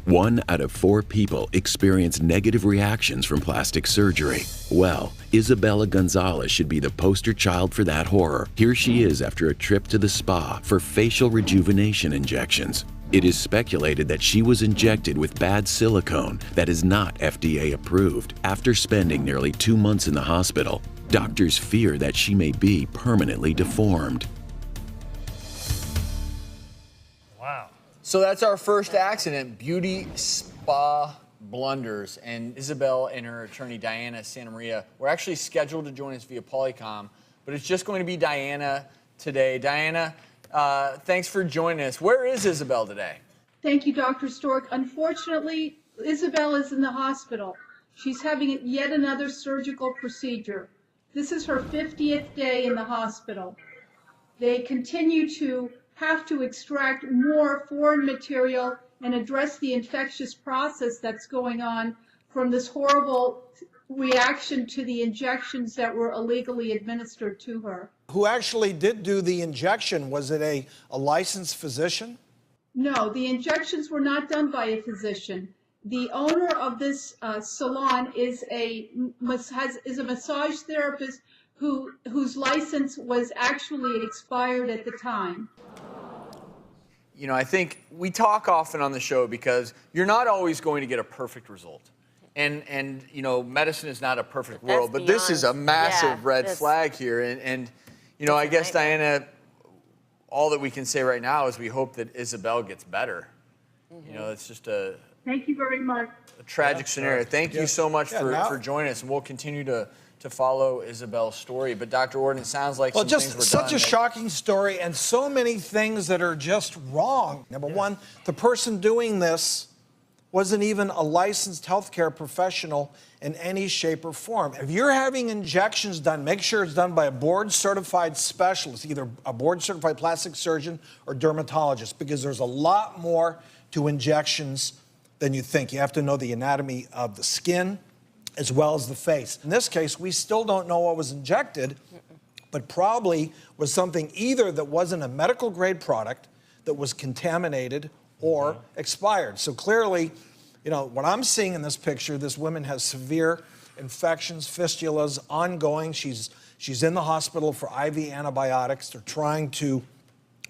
1 out of 4 people experience negative reactions from plastic surgery. Well, Isabella Gonzalez should be the poster child for that horror. Here she is after a trip to the spa for facial rejuvenation injections. It is speculated that she was injected with bad silicone that is not FDA approved. After spending nearly 2 months in the hospital, doctors fear that she may be permanently deformed. Wow. So that's our first accident, beauty spa blunders. And Isabel and her attorney, Diana Santa Maria, were actually scheduled to join us via Polycom, but it's just going to be Diana today. Diana, thanks for joining us. Where is Isabel today? Thank you, Dr. Stork. Unfortunately, Isabel is in the hospital. She's having yet another surgical procedure. This is her 50th day in the hospital. They continue to have to extract more foreign material and address the infectious process that's going on from this horrible reaction to the injections that were illegally administered to her. Who actually did do the injection? Was it a licensed physician? No, the injections were not done by a physician. The owner of this salon is a massage therapist whose license was actually expired at the time. You know, I think we talk often on the show because you're not always going to get a perfect result. And you know, medicine is not a perfect world, but this is a massive red flag here. And you know, I guess, Diana, all that we can say right now is we hope that Isabel gets better. You know, it's just a... Thank you very much. A tragic scenario. Thank you so much for joining us, and we'll continue to follow Isabel's story. But Dr. Orden, it sounds like some things were done. Just such a shocking story, and so many things that are just wrong. Number one, the person doing this wasn't even a licensed healthcare professional in any shape or form. If you're having injections done, make sure it's done by a board-certified specialist, either a board-certified plastic surgeon or dermatologist, because there's a lot more to injections than you think. You have to know the anatomy of the skin as well as the face. In this case, we still don't know what was injected, but probably was something either that wasn't a medical grade product, that was contaminated or expired. So clearly, you know, what I'm seeing in this picture, this woman has severe infections, fistulas, ongoing. She's in the hospital for IV antibiotics. They're trying to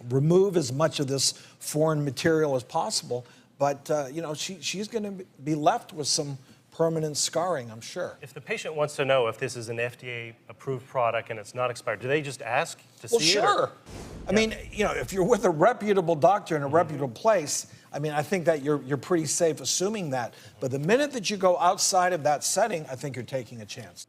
remove as much of this foreign material as possible. But, you know, she's going to be left with some permanent scarring, I'm sure. If the patient wants to know if this is an FDA-approved product and it's not expired, do they just ask to see it? Well, sure. I mean, you know, if you're with a reputable doctor in a reputable place, I mean, I think that you're pretty safe assuming that. But the minute that you go outside of that setting, I think you're taking a chance.